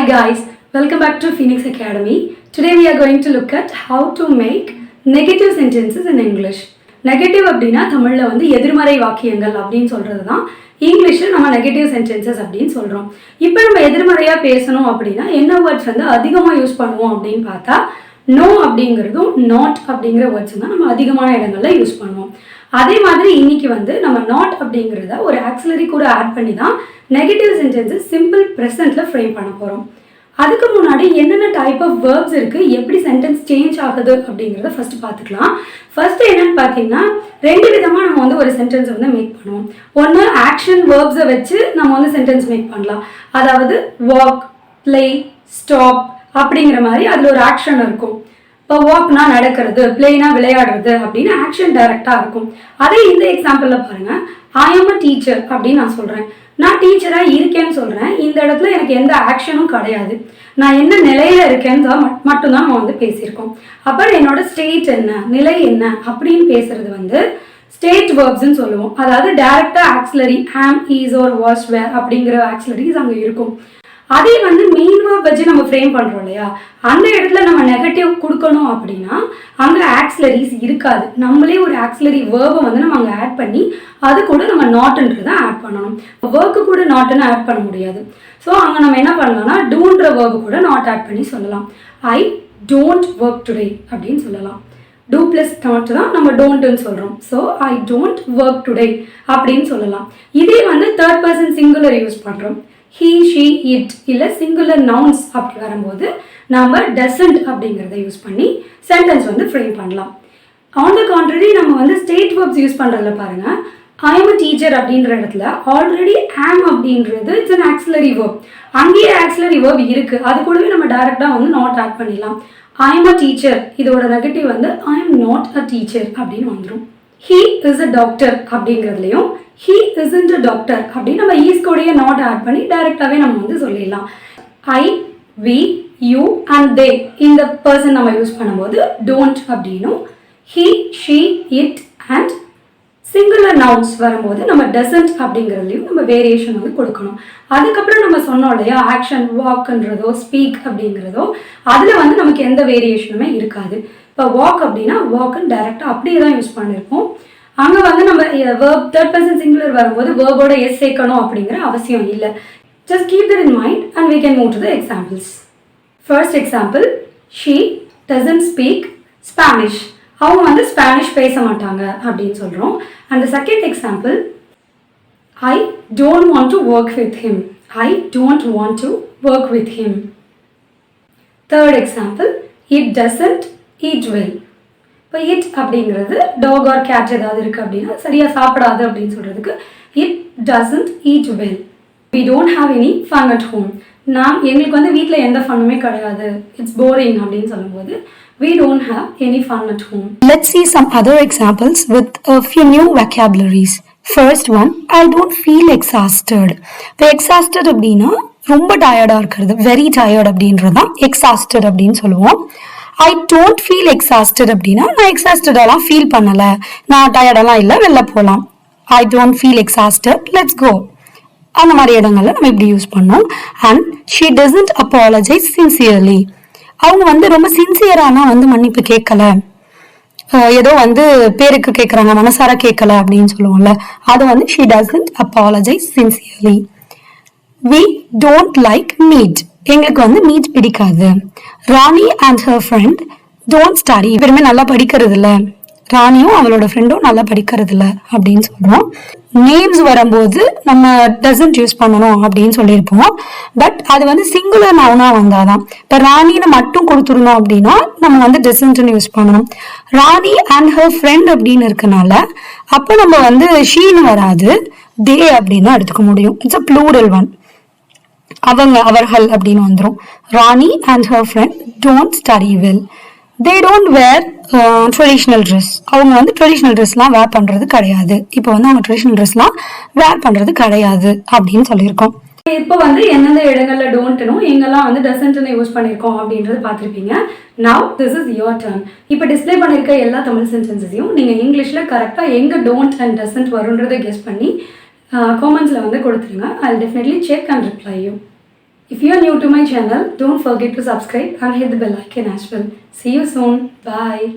guys, welcome back to Phoenix Academy. Today we are going to look at how to make negative sentences in English. Negative அப்படினா தமிழ்ல வந்து எதிர்மறை வாக்கியங்கள் அப்படினு சொல்றது தான். இங்கிலீஷ்ல நம்ம நெகட்டிவ் சென்டென்சஸ் அப்படினு சொல்றோம். இப்போ நம்ம எதிர்மறையா பேசணும் அப்படினா என்ன வேர்ட்ஸ் வந்து அதிகமா யூஸ் பண்ணுவோம் அப்படினு பார்த்தா no அப்படிங்கிறதும் not அப்படிங்கிற வேர்ட்ஸ் தான் நம்ம அதிகமான இடங்கள்ல யூஸ் பண்ணுவோம். அதே மாதிரி இன்னைக்கு வந்து நம்ம not அப்படிங்கிறத ஒரு ஆக்சிலரி கூட ஆட் பண்ணி தான் நெகட்டிவ் சென்டென்சஸ் சிம்பிள் ப்ரெசென்ட்ல ஃப்ரேம் பண்ண போறோம். அதுக்கு முன்னாடி என்னென்ன டைப் ஆஃப் வேர்ப்ஸ் இருக்கு, எப்படி சென்டென்ஸ் சேஞ்ச் ஆகுது அப்படிங்கிறத ஃபர்ஸ்ட் பார்த்துக்கலாம். ஃபர்ஸ்ட் என்னன்னு பார்த்தீங்கன்னா ரெண்டு விதமா நம்ம வந்து ஒரு சென்டென்ஸ் வந்து மேக் பண்ணுவோம். ஒன்று ஆக்ஷன் வேர்ப்ஸை வச்சு நம்ம வந்து சென்டென்ஸ் மேக் பண்ணலாம். அதாவது வாக், பிளே, ஸ்டாப் அப்படிங்கிற மாதிரி அதில் ஒரு ஆக்ஷன் இருக்கும். இப்போ வாக்னா நடக்கிறது, பிளேனா விளையாடுறது அப்படின்னு ஆக்ஷன் டைரக்டாக இருக்கும். அதே இந்த எக்ஸாம்பிளில் பாருங்க, ஐ எம் அ டீச்சர் அப்படின்னு நான் சொல்கிறேன். நான் டீச்சராக இருக்கேன்னு சொல்கிறேன். இந்த இடத்துல எனக்கு எந்த ஆக்ஷனும் கிடையாது. நான் என்ன நிலையில் இருக்கேன்னு மட்டும்தான் நம்ம வந்து பேசியிருக்கோம். அப்புறம் என்னோட ஸ்டேட் என்ன, நிலை என்ன அப்படின்னு பேசுறது வந்து ஸ்டேட் வேர்ப்ஸ்ன்னு சொல்லுவோம். அதாவது டைரக்டாக ஆக்சிலரி ஆம், ஈஸ், ஆர், வாஸ், வேர் அப்படிங்கிற ஆக்சிலரிஸ் அங்கே இருக்கும். அதே வந்து மெயின் வேர்ப் வச்சு நம்ம ஃப்ரேம் பண்ணுறோம் இல்லையா, அந்த இடத்துல நம்ம நெகட்டிவ் கொடுக்கணும் அப்படின்னா அங்கே ஆக்சிலரிஸ் இருக்காது. நம்மளே ஒரு ஆக்சிலரி வேர்பை வந்து நம்ம அங்கே ஆட் பண்ணி அது கூட நம்ம நாட்ன்றதை ஆட் பண்ணணும். வேர்க்கு கூட நாட்டுன்னு ஆட் பண்ண முடியாது. ஸோ அங்கே நம்ம என்ன பண்ணலாம்னா டூன்ற வேர்பு கூட நாட் ஆட் பண்ணி சொல்லலாம். ஐ டோன்ட் ஒர்க் டுடே அப்படின்னு சொல்லலாம். டூ ப்ளஸ் நாட் தான் நம்ம டோன்ட்னு சொல்கிறோம். So I don't work today அப்படின்னு சொல்லலாம். இதே வந்து தேர்ட் பர்சன் சிங்குலர் யூஸ் பண்ணுறோம். he, she, it இல்லை சிங்குலர் நவுன்ஸ் அப்படி வரும்போது நாம் doesn't அப்படிங்கிறத யூஸ் பண்ணி சென்டென்ஸ் வந்து ஃப்ரேம் பண்ணலாம். ஆன் த கான்ட்ரரி நம்ம வந்து ஸ்டேட் வேர்ப்ஸ் யூஸ் பண்ணுறதுல பாருங்கள், ஐ எம் அ டீச்சர் அப்படின்ற இடத்துல ஆல்ரெடி ஆம் அப்படின்றது இட்ஸ் அன் ஆக்சிலரி வேர்ப். அங்கேயே ஆக்சிலரி வேர்ப் இருக்குது. அது கூடவே நம்ம டைரெக்டாக வந்து நாட் ஆட் பண்ணிடலாம். ஐ எம் அ டீச்சர், இதோட நெகட்டிவ் வந்து I am not a teacher அப்படின்னு வந்துடும். he is a doctor அப்படிங்கிறதுலையும் he isn't a doctor அப்படின்னு நம்ம ஈஸ் கூடயே நாட் ஆட் பண்ணி டைரெக்டாகவே நம்ம வந்து சொல்லிடலாம். ஐ, வி, யூ அண்ட் தே இந்த பர்சன் நம்ம யூஸ் பண்ணும்போது டோன்ட் அப்படின்னும், he, she, it and singular nouns வரும்போது நம்ம டசன்ட் அப்படிங்கிறதுலையும் நம்ம வேரியேஷன் வந்து கொடுக்கணும். அதுக்கப்புறம் நம்ம சொன்னோம் இல்லையா, ஆக்ஷன் வாக்ன்றதோ ஸ்பீக் அப்படிங்கிறதோ அதில் வந்து நமக்கு எந்த வேரியேஷனுமே இருக்காது. இப்போ வாக் அப்படின்னா வாக்குன்னு டைரெக்டாக அப்படியே தான் யூஸ் பண்ணியிருப்போம். அங்கே வந்து நம்ம வேர்ப் தேர்ட் பர்சன் சிங்குலர் வரும்போது வேர்போட எஸ் சேர்க்கணும் அப்படிங்கிற அவசியம் இல்லை. Just keep that in mind and we can move to the examples. First example, she doesn't speak Spanish. அவங்க வந்து ஸ்பானிஷ் பேச மாட்டாங்க அப்படின்னு சொல்கிறோம். And the second example, I don't want to work with him. I don't want to work with him. Third example, it doesn't eat well. இப்போ it அப்படிங்கிறது dog or cat ஏதாவது இருக்குது அப்படின்னா சரியாக சாப்பிடாது அப்படின்னு சொல்கிறதுக்கு it doesn't eat well. We don't have any fun at home. எங்களுக்கு வந்து வீட்டில் எந்த ஃபன்னுமே கிடையாது, இட்ஸ் போரிங் அப்படின்னு சொல்லும்போது we don't have any fun at home. Let's see some other examples with a few new vocabularies. First one, I don't feel exhausted. இப்போ exhausted அப்படின்னா ரொம்ப டயர்டாக இருக்கிறது, வெரி டயர்ட் அப்படின்றது தான் exhausted அப்படின்னு சொல்லுவோம். ஐ டோன்ட் ஃபீல் எக்ஸாஸ்டட் அப்படின்னா நான் எக்ஸாஸ்டடெல்லாம் ஃபீல் பண்ணலை, நான் டயர்டெல்லாம் இல்லை, வெளில போகலாம். I don't feel exhausted, let's go. அந்த மாதிரி இடங்கள்ல நம்ம இப்படி யூஸ் பண்ணோம். And she doesn't apologise sincerely. அவங்க வந்து ரொம்ப சின்சியரானா வந்து மன்னிப்பு கேட்கல, ஏதோ வந்து பேருக்கு கேட்குறாங்க, மனசார கேட்கல அப்படின்னு சொல்லுவோம்ல, அது வந்து she doesn't apologise sincerely. We don't like meat. எங்களுக்கு வந்து மீட் பிடிக்காது. Rani and her friend don't study. இவருமே நல்லா படிக்கிறது இல்லை, ராணியும் அவளோட ஃப்ரெண்டும் நல்லா படிக்கிறது இல்லை அப்படின்னு சொல்றோம். நேம்ஸ் வரும்போது நம்ம டசன்ட் யூஸ் பண்ணணும் அப்படின்னு சொல்லியிருப்போம். பட் அது வந்து சிங்குலர் நவுனா வந்தாதான். இப்போ ராணின்னு மட்டும் கொடுத்துருந்தோம் அப்படின்னா நம்ம வந்து டசன்ட்னு யூஸ் பண்ணணும். ராணி அண்ட் ஹர் ஃப்ரெண்ட் அப்படின்னு இருக்கனால அப்போ நம்ம வந்து ஷீன்னு வராது, தே அப்படின்னு எடுத்துக்க முடியும். It's a plural one. அவங்க, அவர்கள் அப்படின்னு வந்துடும். Rani and her friend don't study well. They don't wear traditional dress. அவங்க வந்து ட்ரெடிஷ்னல் ட்ரெஸ்லாம் வேர் பண்ணுறது கிடையாது. இப்போ வந்து அவங்க ட்ரெடிஷ்னல் ட்ரெஸ்லாம் வேர் பண்ணுறது கிடையாது அப்படின்னு சொல்லியிருக்கோம். இப்போ வந்து எந்தெந்த இடங்கள்ல டோன்ட்னும் எங்கெல்லாம் வந்து டசன்ட்னு யூஸ் பண்ணியிருக்கோம் அப்படின்றது பார்த்துருப்பீங்க. Now this is your turn. இப்போ டிஸ்பிளே பண்ணியிருக்க எல்லா தமிழ் சென்டென்சஸையும் நீங்கள் இங்கிலீஷில் கரெக்டாக எங்கே டோன்ட் அண்ட் டசன்ட் வருன்றதை கெஸ் பண்ணி காமெண்ட்ஸில் வந்து கொடுத்துருங்க. I will definitely check and reply you. If you are new to my channel, don't forget to subscribe and hit the bell icon as well. See you soon. Bye.